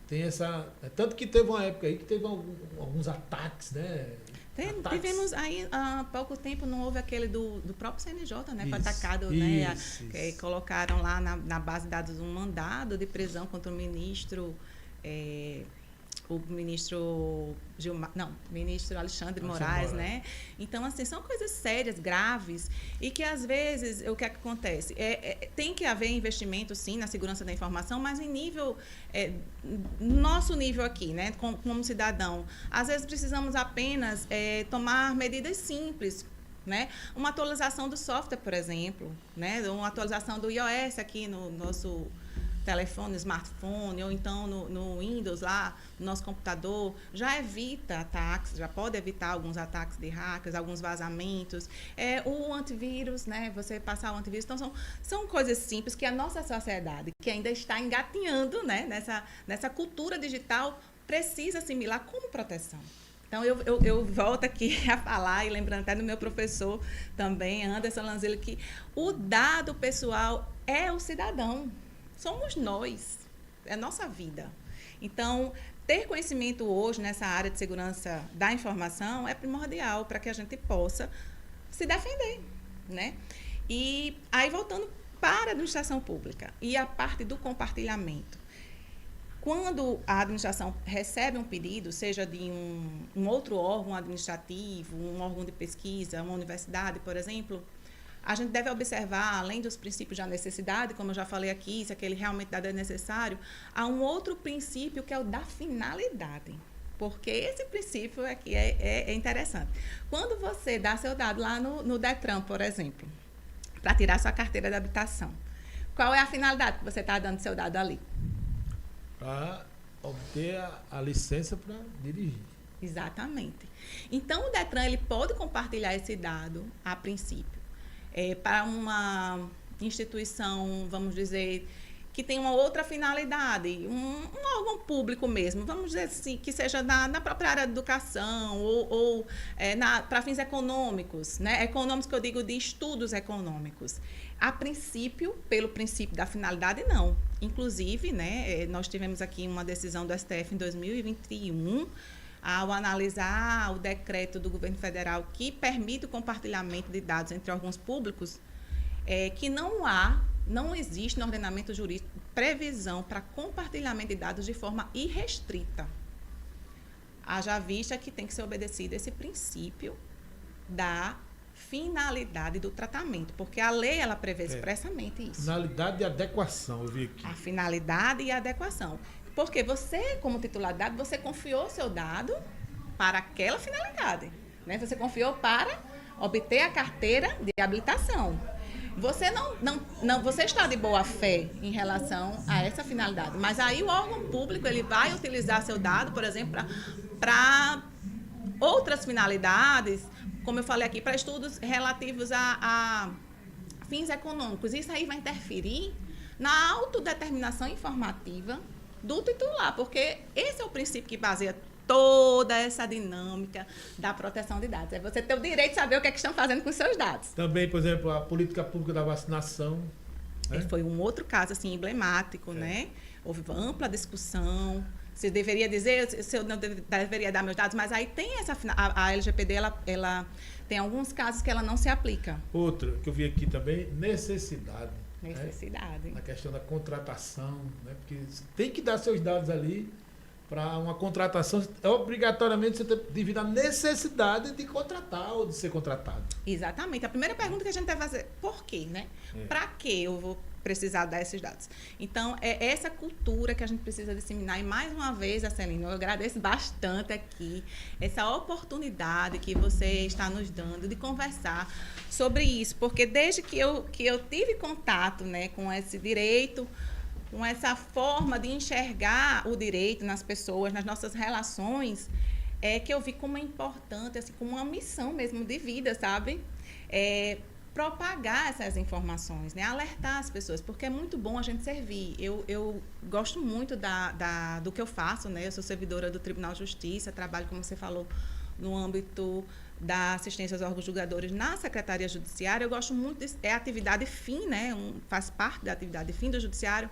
tem essa... Tanto que teve uma época aí que teve alguns ataques, né? Tivemos aí há pouco tempo, não houve aquele do próprio CNJ, né? Foi atacado, isso. Que colocaram lá na base de dados um mandado de prisão contra o ministro. O ministro ministro Alexandre Moraes, né? Então, assim, são coisas sérias, graves, e que, às vezes, o que é que acontece? Tem que haver investimento, sim, na segurança da informação, mas em nível, nosso nível aqui, né, como cidadão, às vezes precisamos apenas tomar medidas simples, né? Uma atualização do software, por exemplo, né? Uma atualização do iOS aqui no nosso telefone, smartphone, ou então no Windows lá, no nosso computador, já evita ataques, já pode evitar alguns ataques de hackers, alguns vazamentos. O antivírus, né? Você passar o antivírus. Então, são coisas simples que a nossa sociedade, que ainda está engatinhando, né? Nessa cultura digital, precisa assimilar como proteção. Então, eu volto aqui a falar, e lembrando até do meu professor também, Anderson Lanzillo, que o dado pessoal é o cidadão. Somos nós, é a nossa vida. Então, ter conhecimento hoje nessa área de segurança da informação é primordial para que a gente possa se defender, né? E aí, voltando para a administração pública e a parte do compartilhamento. Quando a administração recebe um pedido, seja de um outro órgão administrativo, um órgão de pesquisa, uma universidade, por exemplo, a gente deve observar, além dos princípios da necessidade, como eu já falei aqui, se aquele realmente dado é necessário, há um outro princípio que é o da finalidade. Porque esse princípio aqui é interessante. Quando você dá seu dado lá no Detran, por exemplo, para tirar sua carteira de habitação, qual é a finalidade que você está dando seu dado ali? Para obter a licença para dirigir. Exatamente. Então, o Detran ele pode compartilhar esse dado, a princípio, para uma instituição, vamos dizer, que tem uma outra finalidade, um órgão público mesmo, vamos dizer assim, que seja na própria área da educação ou para fins econômicos, né? Econômicos que eu digo de estudos econômicos. A princípio, pelo princípio da finalidade, não. Inclusive, né, nós tivemos aqui uma decisão do STF em 2021, ao analisar o decreto do governo federal que permite o compartilhamento de dados entre órgãos públicos, que não existe no ordenamento jurídico previsão para compartilhamento de dados de forma irrestrita. Haja vista que tem que ser obedecido esse princípio da finalidade do tratamento, porque a lei ela prevê expressamente isso. Finalidade e adequação, eu vi aqui. A finalidade e a adequação. Porque você, como titular de dado, você confiou seu dado para aquela finalidade, né? Você confiou para obter a carteira de habilitação. Você você está de boa fé em relação a essa finalidade, mas aí o órgão público ele vai utilizar seu dado, por exemplo, para outras finalidades, como eu falei aqui, para estudos relativos a fins econômicos. Isso aí vai interferir na autodeterminação informativa do titular, porque esse é o princípio que baseia toda essa dinâmica da proteção de dados. É você ter o direito de saber o que é que estão fazendo com os seus dados. Também, por exemplo, a política pública da vacinação. Né? Foi um outro caso assim, emblemático, né? Houve ampla discussão se deveria dizer, se eu não deveria dar meus dados, mas aí tem a LGPD, ela tem alguns casos que ela não se aplica. Outra que eu vi aqui também, necessidade. Necessidade. Né? Na questão da contratação, né? Porque tem que dar seus dados ali para uma contratação, obrigatoriamente você tem devido à necessidade de contratar ou de ser contratado. Exatamente. A primeira pergunta que a gente deve fazer, por quê, né? Para que eu vou precisar dar esses dados? Então, é essa cultura que a gente precisa disseminar. E, mais uma vez, Celina, eu agradeço bastante aqui essa oportunidade que você está nos dando de conversar sobre isso, porque desde que eu tive contato, né, com esse direito, com essa forma de enxergar o direito nas pessoas, nas nossas relações, é que eu vi como é importante, assim, como uma missão mesmo de vida, sabe? Propagar essas informações, né? Alertar as pessoas, porque é muito bom a gente servir. Eu gosto muito do que eu faço, né? Eu sou servidora do Tribunal de Justiça, trabalho, como você falou, no âmbito da assistência aos órgãos julgadores na Secretaria Judiciária. Eu gosto muito, é a atividade fim, né? Faz parte da atividade fim do Judiciário,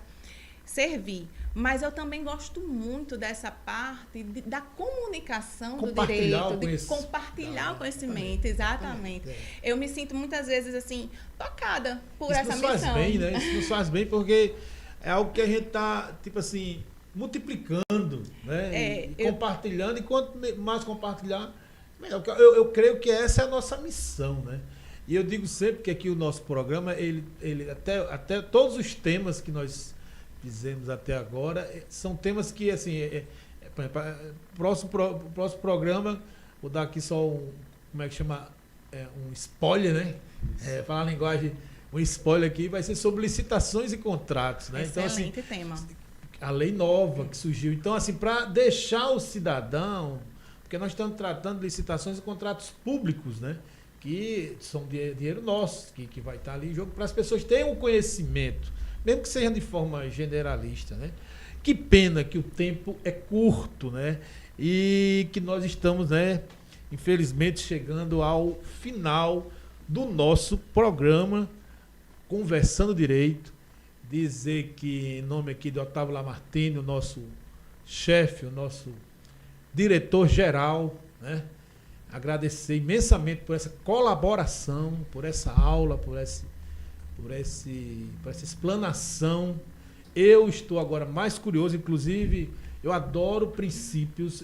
servir. Mas eu também gosto muito dessa parte da comunicação do direito, de compartilhar o conhecimento, exatamente. Eu me sinto muitas vezes assim, tocada por essa missão. Isso nos faz bem, né? Isso nos faz bem porque é algo que a gente está, tipo assim, multiplicando, né? Compartilhando, e quanto mais compartilhar, melhor. Eu creio que essa é a nossa missão, né? E eu digo sempre que aqui o nosso programa, ele até todos os temas que nós fizemos até agora, são temas que, assim, próximo programa, vou dar aqui só como é que chama? Um spoiler, né? Falar a linguagem, um spoiler aqui, vai ser sobre licitações e contratos, né? Excelente, então, assim, tema. A lei nova que surgiu. Então, assim, para deixar o cidadão, porque nós estamos tratando de licitações e contratos públicos, né? Que são dinheiro nosso, que vai estar ali em jogo, para as pessoas terem um conhecimento, mesmo que seja de forma generalista, né? Que pena que o tempo é curto, né? E que nós estamos, né, infelizmente, chegando ao final do nosso programa Conversando Direito. Dizer que, em nome aqui de Otávio Lamartine, o nosso chefe, o nosso diretor-geral, né? Agradecer imensamente por essa colaboração, por essa aula, por essa explanação. Eu estou agora mais curioso, inclusive, eu adoro princípios.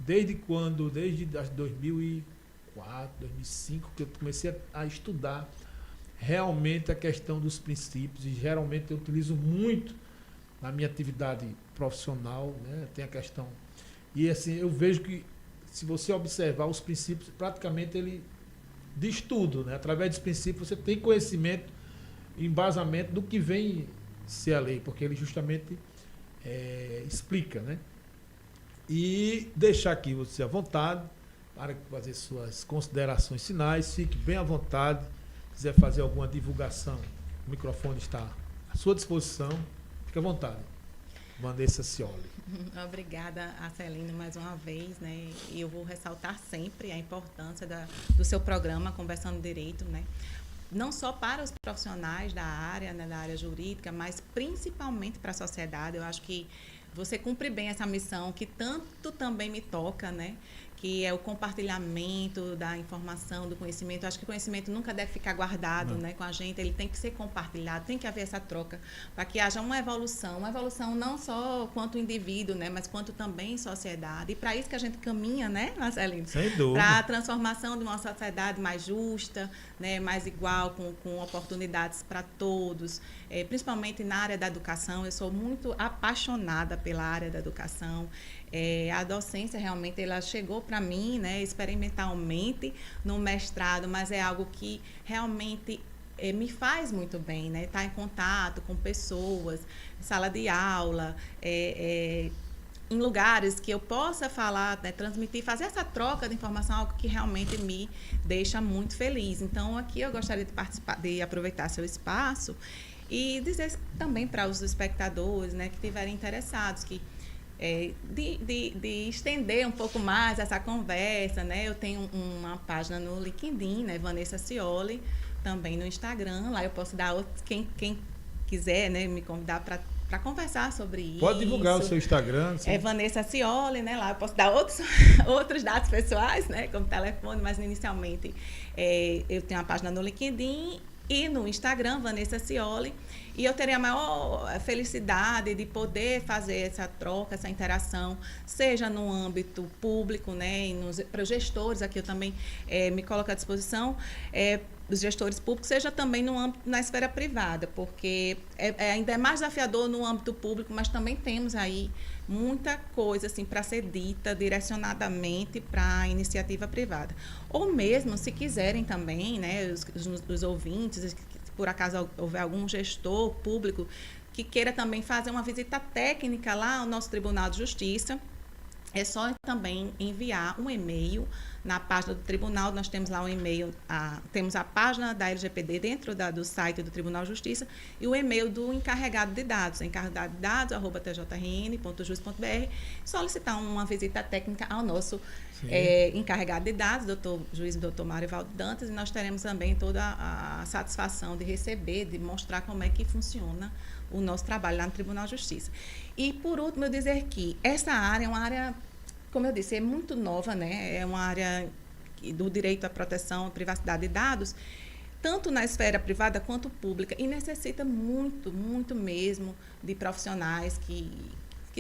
Desde 2004, 2005, que eu comecei a estudar realmente a questão dos princípios, e geralmente eu utilizo muito na minha atividade profissional, né? Tem a questão. E assim, eu vejo que, se você observar os princípios, praticamente ele diz tudo, né? Através dos princípios você tem conhecimento, embasamento do que vem ser a lei, porque ele justamente explica, né? E deixar aqui você à vontade para fazer suas considerações finais. Fique bem à vontade. Se quiser fazer alguma divulgação, o microfone está à sua disposição. Fique à vontade. Vanessa Scioli. Obrigada, Celina, mais uma vez, né? E eu vou ressaltar sempre a importância do seu programa Conversando Direito, né? Não só para os profissionais da área, né, da área jurídica, mas principalmente para a sociedade. Eu acho que você cumpre bem essa missão que tanto também me toca, né? Que é o compartilhamento da informação, do conhecimento. Eu acho que o conhecimento nunca deve ficar guardado, né, com a gente, ele tem que ser compartilhado, tem que haver essa troca, para que haja uma evolução não só quanto indivíduo, né, mas quanto também sociedade. E para isso que a gente caminha, né, Marcelino? Sem dúvida. Para a transformação de uma sociedade mais justa, né, mais igual, com oportunidades para todos, principalmente na área da educação. Eu sou muito apaixonada pela área da educação. A docência realmente ela chegou para mim, né, experimentalmente no mestrado, mas é algo que realmente me faz muito bem, né? Estar em contato com pessoas, sala de aula, em lugares que eu possa falar, né, transmitir, fazer essa troca de informação, algo que realmente me deixa muito feliz. Então, aqui eu gostaria de participar, de aproveitar seu espaço e dizer também para os espectadores, né, que estiverem interessados, que de estender um pouco mais essa conversa, né? Eu tenho uma página no LinkedIn, né? Vanessa Scioli, também no Instagram. Lá eu posso dar quem quiser, né, me convidar para para conversar sobre isso. Pode divulgar o seu Instagram. É Vanessa Cioli, né? Lá eu posso dar outros dados pessoais, né? Como telefone, mas inicialmente eu tenho uma página no LinkedIn e no Instagram, Vanessa Cioli. E eu terei a maior felicidade de poder fazer essa troca, essa interação, seja no âmbito público, né, para os gestores, aqui eu também me coloco à disposição, dos gestores públicos, seja também no âmbito, na esfera privada, porque ainda é mais desafiador no âmbito público, mas também temos aí muita coisa assim, para ser dita direcionadamente para a iniciativa privada. Ou mesmo, se quiserem também, né, os ouvintes, por acaso houver algum gestor público que queira também fazer uma visita técnica lá ao nosso Tribunal de Justiça, é só também enviar um e-mail na página do tribunal. Nós temos lá um e-mail, temos a página da LGPD dentro do site do Tribunal de Justiça e o e-mail do encarregado de dados, encarregadodedados@tjrn.jus.br, solicitar uma visita técnica ao nosso encarregado de dados, juiz Dr. Marivaldo Dantas, e nós teremos também toda a satisfação de receber, de mostrar como é que funciona o nosso trabalho lá no Tribunal de Justiça. E, por último, eu dizer que essa área é uma área, como eu disse, é muito nova, né? É uma área do direito à proteção à privacidade de dados, tanto na esfera privada quanto pública, e necessita muito, muito mesmo de profissionais que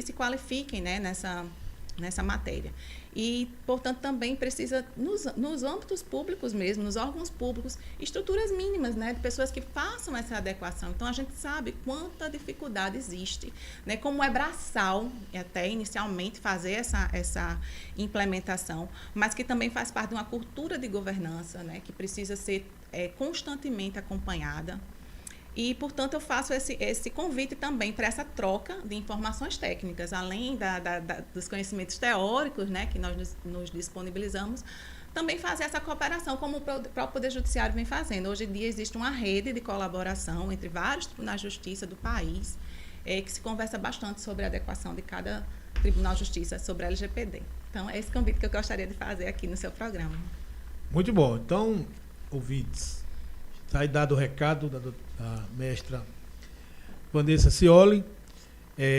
se qualifiquem, né, nessa matéria. E, portanto, também precisa, nos âmbitos públicos mesmo, nos órgãos públicos, estruturas mínimas, né, de pessoas que façam essa adequação. Então, a gente sabe quanta dificuldade existe, né, como é braçal, até inicialmente, fazer essa implementação, mas que também faz parte de uma cultura de governança, né, que precisa ser constantemente acompanhada. E, portanto, eu faço esse convite também para essa troca de informações técnicas, além dos conhecimentos teóricos, né, que nós nos disponibilizamos, também fazer essa cooperação, como o próprio Poder Judiciário vem fazendo. Hoje em dia existe uma rede de colaboração entre vários tribunais de justiça do país, que se conversa bastante sobre a adequação de cada Tribunal de Justiça sobre a LGPD. Então, é esse convite que eu gostaria de fazer aqui no seu programa. Muito bom. Então, ouvintes, está aí dado o recado da mestra Vanessa Cioli.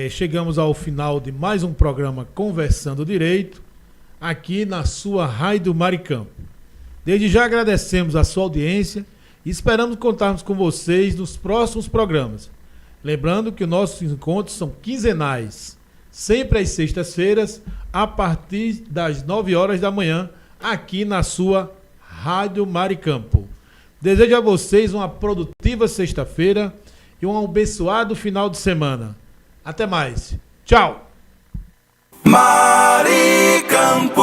Chegamos ao final de mais um programa Conversando Direito, aqui na sua Rádio Maricampo. Desde já agradecemos a sua audiência e esperamos contarmos com vocês nos próximos programas. Lembrando que nossos encontros são quinzenais, sempre às sextas-feiras, a partir das 9 horas da manhã, aqui na sua Rádio Maricampo. Desejo a vocês uma produtiva sexta-feira e um abençoado final de semana. Até mais. Tchau. Maricampo.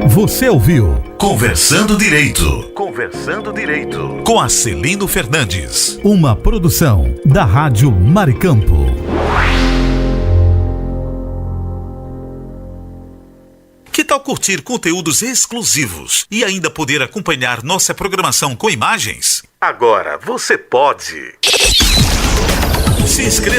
Você ouviu Conversando Direito. Conversando Direito. Com Acelino Fernandes. Uma produção da Rádio Maricampo. Que tal curtir conteúdos exclusivos e ainda poder acompanhar nossa programação com imagens? Agora você pode. Se inscreva